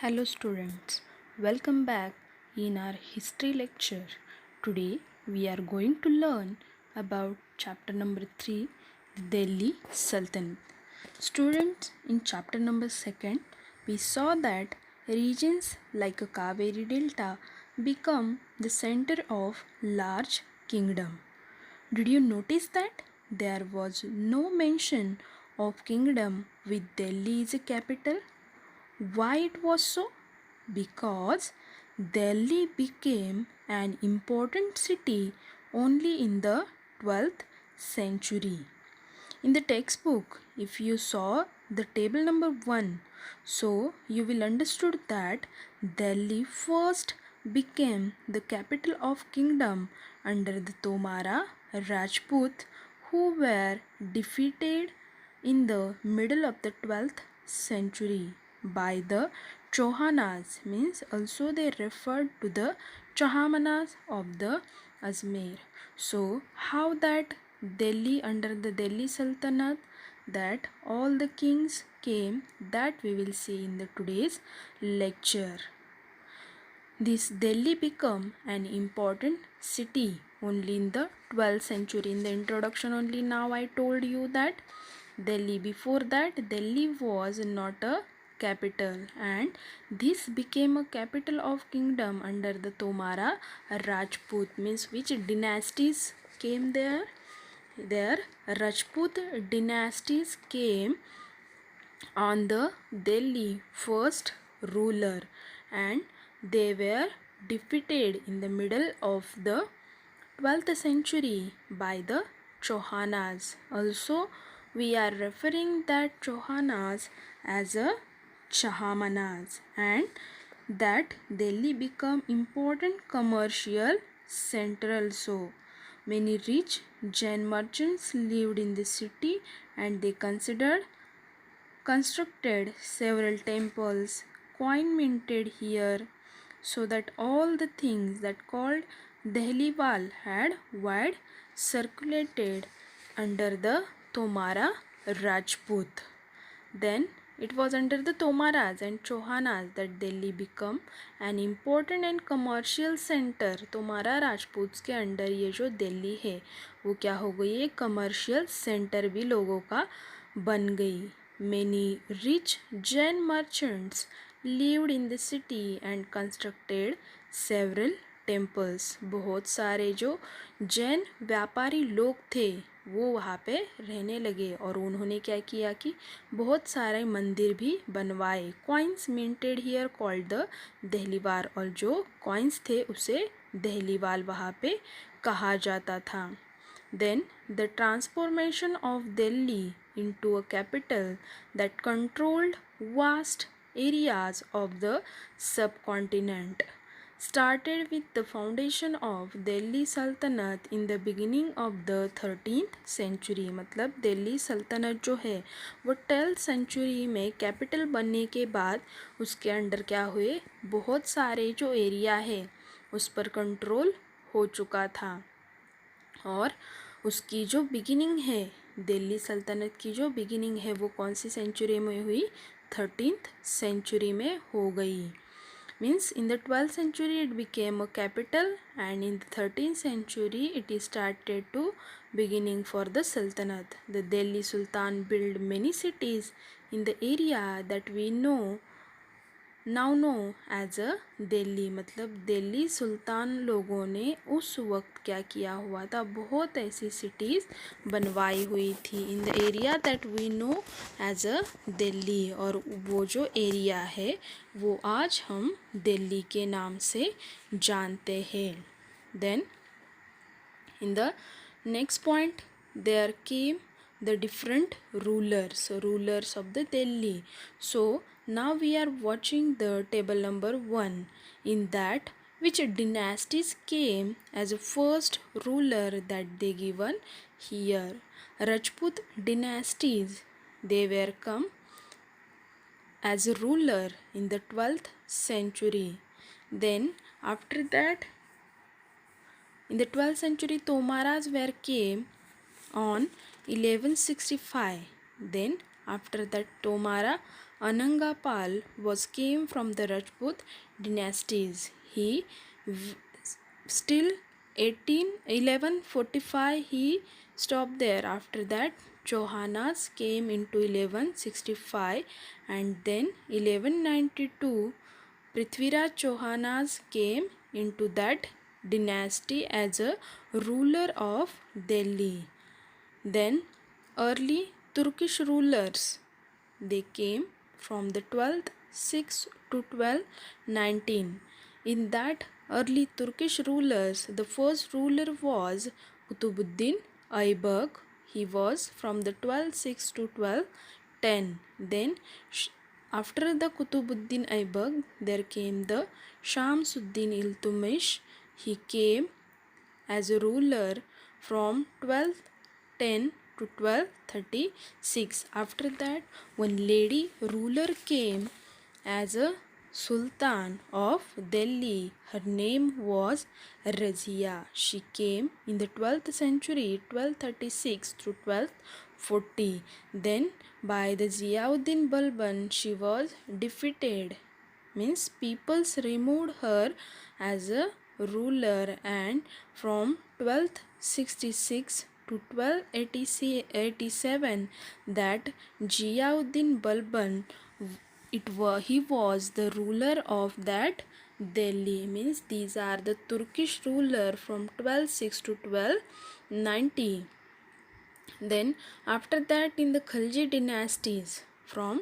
Hello students, welcome back in our history lecture. Today we are going to learn about chapter number 3, the Delhi Sultanate. Students, in chapter number 2 we saw that regions like a Kaveri Delta become the center of large kingdom. Did you notice that there was no mention of kingdom with Delhi as a capital? Why it was so? Because Delhi became an important city only in the 12th century. In the textbook, if you saw the table number 1, so you will understood that Delhi first became the capital of kingdom under the Tomara Rajput who were defeated in the middle of the 12th century by the Chohanas, means also they referred to the Chahamanas of the Ajmer. So how that Delhi under the Delhi Sultanate, that all the kings came, that we will see in the today's lecture. This Delhi became an important city only in the 12th century. In the introduction only now I told you that Delhi, before that Delhi was not a capital, and this became a capital of kingdom under the Tomara Rajput, means which dynasties came there? There Rajput dynasties came on the Delhi first ruler, and they were defeated in the middle of the 12th century by the Chohanas. Also, we are referring that Chohanas as a Chahamanas, and that Delhi become important commercial center also. Many rich Jain merchants lived in the city, and they constructed several temples, coin minted here, so that all the things that called Dehliwal had wide circulated under the Tomara Rajput. Then it was under the Tomaras and Chohanas that Delhi become an important and commercial center. Tomara Rajput के under ये जो दिल्ली है वो क्या हो गई, एक commercial centre भी लोगों का बन गई. Many rich Jain merchants lived in the city and constructed several temples. बहुत सारे जो जैन व्यापारी लोग थे वो वहाँ पे रहने लगे और उन्होंने क्या किया कि बहुत सारे मंदिर भी बनवाए. Coins minted here called the Dehliwal, और जो कॉइन्स थे उसे दहलीवाल वहाँ पे कहा जाता था. Then the transformation of Delhi into a capital that controlled vast areas of the subcontinent started with the foundation of Delhi Sultanate in the beginning of the 13th century. मतलब दिल्ली सल्तनत जो है वो 12th century में capital बनने के बाद उसके अंडर क्या हुए, बहुत सारे जो एरिया है उस पर कंट्रोल हो चुका था. और उसकी जो बिगिनिंग है, दिल्ली सल्तनत की जो बिगिनिंग है वो कौन सी सेंचुरी में हुई, 13th century में हो गई. Means in the 12th century it became a capital, and in the 13th century it is started to beginning for the Sultanate. The Delhi Sultan built many cities in the area that we know now know as a Delhi. मतलब दिल्ली सुल्तान लोगों ने उस वक्त क्या किया हुआ था, बहुत ऐसी सिटीज़ बनवाई हुई थी in the area that we know as a Delhi. और वो जो एरिया है वो आज हम दिल्ली के नाम से जानते हैं. Then in the next point there came the different rulers of the Delhi. So now we are watching the table number 1. In that, which dynasties came as a first ruler that they given here. Rajput dynasties, they were come as a ruler in the 12th century. Then after that, in the 12th century, Tomaras were came on 1165. Then after that Tomara Anangapal was came from the Rajput dynasties. He still 1145 he stopped there. After that Chauhanas came into 1165, and then 1192 Prithviraj Chauhanas came into that dynasty as a ruler of Delhi. Then early Turkish rulers, they came from the 12th 6 to 1219. In that early Turkish rulers, the first ruler was Kutubuddin Aybak. He was from the 1206 to 1210. Then after the Kutubuddin Aybak, there came the Shamsuddin Iltutmish. He came as a ruler from 1210 to 1236. After that, one lady ruler came as a Sultan of Delhi. Her name was Razia. She came in the 12th century, 1236 to 1240. Then by the Ziauddin Balban, she was defeated. Means peoples removed her as a ruler, and from 1266 to 1287 that Ziauddin Balban, he was the ruler of that Delhi. Means these are the Turkish ruler from 1206 to 1290. Then after that in the Khalji dynasties from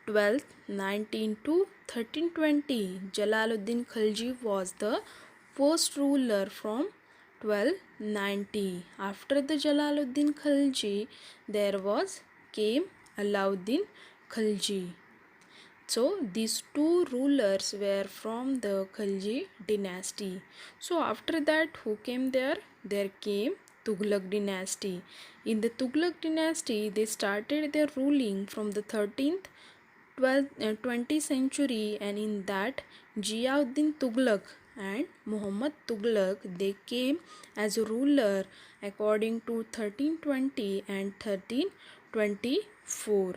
1219 to 1320, Jalaluddin Khalji was the first ruler from 1290. After the Jalaluddin Khalji, there was came Alauddin Khalji. So these two rulers were from the Khalji dynasty. So after that, who came there? There came Tughlaq dynasty. In the Tughlaq dynasty, they started their ruling from the 13th 20th century, and in that Ziauddin Tughlaq and Muhammad Tughlaq, they came as a ruler according to 1320 and 1324.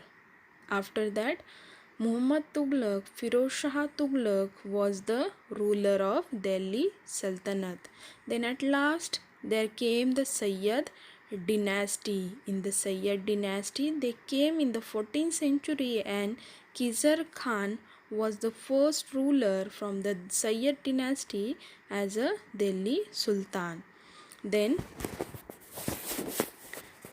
After that, Muhammad Tughlaq, Firoz Shah Tughlaq was the ruler of Delhi Sultanate. Then at last there came the Sayyid dynasty. In the Sayyid dynasty, they came in the 14th century, and Khizr Khan was the first ruler from the Sayyid dynasty as a Delhi Sultan. Then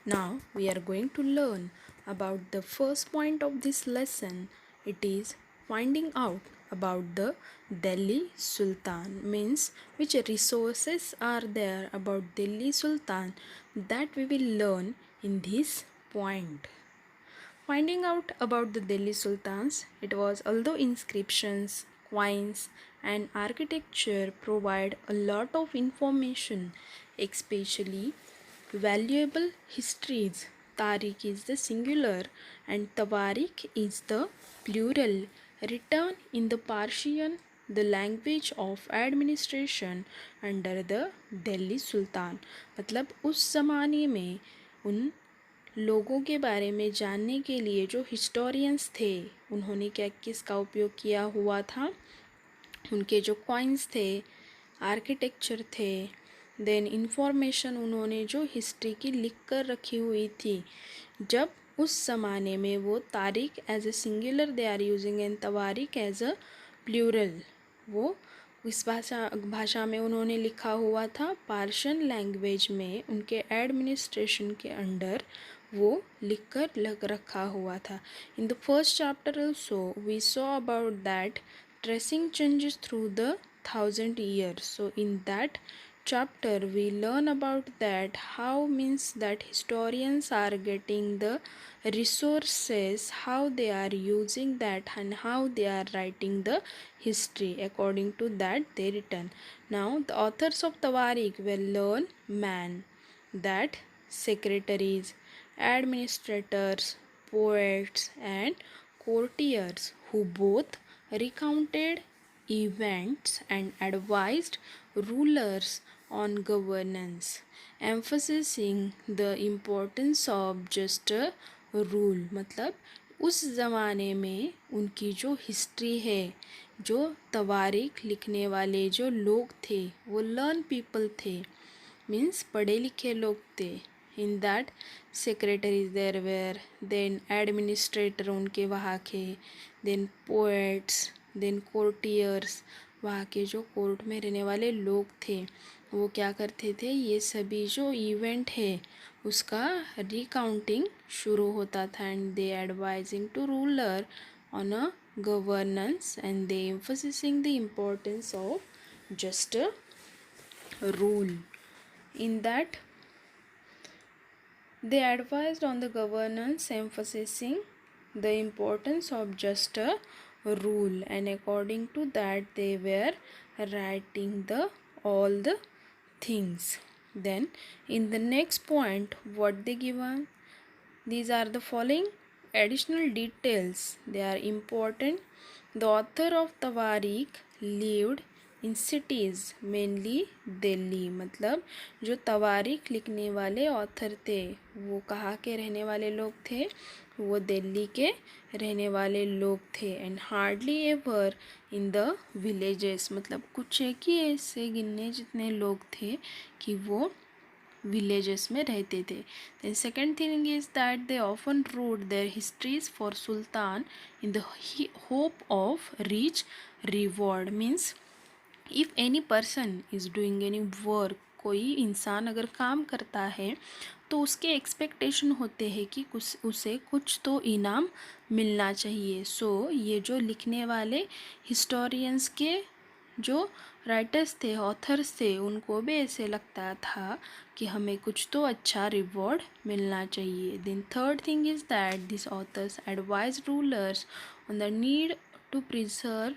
now we are going to learn about the first point of this lesson. It is finding out about the Delhi Sultan, means which resources are there about Delhi Sultan, that we will learn in this point. Finding out about the Delhi Sultans, it was although inscriptions, coins and architecture provide a lot of information, especially valuable histories. Tariq is the singular and Tawarik is the plural, written in the Persian, the language of administration under the Delhi Sultan. मतलब उस ज़माने में उन लोगों के बारे में जानने के लिए जो हिस्टोरियंस थे, उन्होंने क्या किसका उपयोग किया हुआ था? उनके जो कॉइन्स थे, आर्किटेक्चर थे, देन इंफॉर्मेशन उन्होंने जो हिस्ट्री की लिख कर रखी हुई थी, जब उस ज़माने में वो तारीख as a singular they are using and तवारीख एज अ प्लूरल, वो इस भाषा में उन्होंने लिखा हुआ था, पार्शियन लैंग्वेज में उनके एडमिनिस्ट्रेशन के अंडर वो लिख कर लग रखा हुआ था. In the first chapter also we saw about that tracing changes through the 1000 years. So in that chapter we learn about that how means that historians are getting the resources, how they are using that and how they are writing the history. According to that they written. Now the authors of Tawarik will learn man, that secretaries, administrators, poets and courtiers who both recounted events and advised rulers on governance, emphasizing the importance of just a rule. मतलब उस ज़माने में उनकी जो history है, जो तवारीख लिखने वाले जो लोग थे वो लर्न पीपल थे, मीन्स पढ़े लिखे लोग थे। In that secretaries there were, then administrator उनके वहाँ के, देन पोएट्स, देन कोर्टियर्स, वहाँ के जो कोर्ट में रहने वाले लोग थे वो क्या करते थे, ये सभी जो इवेंट है उसका रिकाउंटिंग शुरू होता था। And they advising to ruler on a governance and they emphasising the importance of just rule. In that, they advised on the governance, emphasizing the importance of just a rule, and according to that, they were writing the all the things. Then, in the next point, what they given? These are the following additional details. They are important. The author of Tawarik lived in cities mainly Delhi, मतलब जो तवारीख लिखने वाले author थे वो कहाँ के रहने वाले लोग थे, वो दिल्ली के रहने वाले लोग थे। And hardly ever in the villages, मतलब कुछ एक ही ऐसे गिनने जितने लोग थे कि वो विलेजेस में रहते थे। Then second thing is that they often wrote their histories for सुल्तान in the hope of rich reward. Means if any person is doing any work, कोई इंसान अगर काम करता है तो उसके एक्सपेक्टेशन होते हैं कि उसे कुछ तो इनाम मिलना चाहिए। सो ये जो लिखने वाले हिस्टोरियंस के जो राइटर्स थे, ऑथर्स थे, उनको भी ऐसे लगता था कि हमें कुछ तो अच्छा रिवॉर्ड मिलना चाहिए। Then third thing is that this authors advise rulers on the need to preserve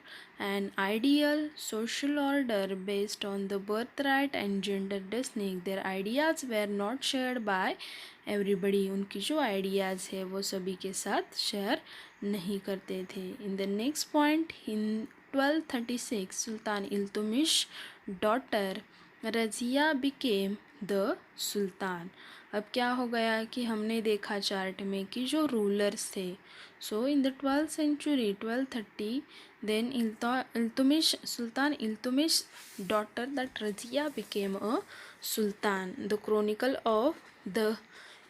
an ideal social order based on the birthright and gender destiny. Their ideas were not shared by everybody. उनकी जो ideas है वो सभी के साथ share नहीं करते थे। In the next point, in 1236, Sultan Iltutmish daughter Razia became the Sultan. अब क्या हो गया कि हमने देखा चार्ट में कि जो रूलर्स थे, सो in the 12th century 1230, then Iltutmish, Sultan Iltutmish daughter that Razia became a sultan. The chronicle of the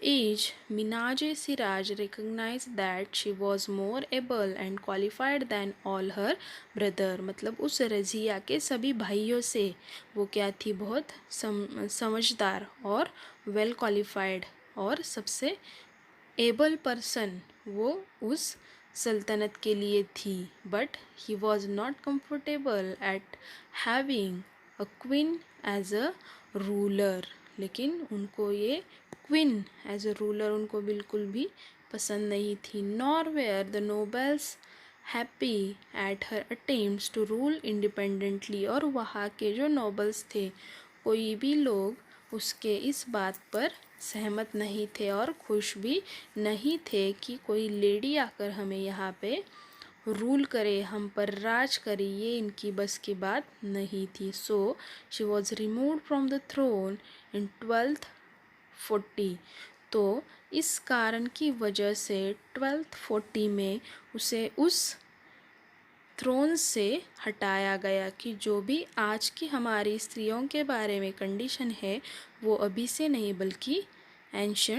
age Minaj-e-Siraj recognized that she was more able and qualified than all her brother. मतलब उस रज़िया के सभी भाइयों से वो क्या थी, बहुत समझदार और वेल क्वालिफाइड और सबसे एबल पर्सन वो उस सल्तनत के लिए थी। But he was not comfortable at having a queen as a ruler. लेकिन उनको ये क्वीन एज अ रूलर उनको बिल्कुल भी पसंद नहीं थी। Nor were the nobles happy at her attempts to rule independently. और वहाँ के जो नोबल्स थे, कोई भी लोग उसके इस बात पर सहमत नहीं थे और खुश भी नहीं थे कि कोई लेडी आकर हमें यहाँ पे रूल करे, हम पर राज करे, ये इनकी बस की बात नहीं थी। So she was removed from the throne in 1240। तो इस कारण की वजह से 1240 में उसे उस थ्रोन से हटाया गया कि जो भी आज की हमारी स्त्रियों के बारे में कंडीशन है वो अभी से नहीं बल्कि एंशंट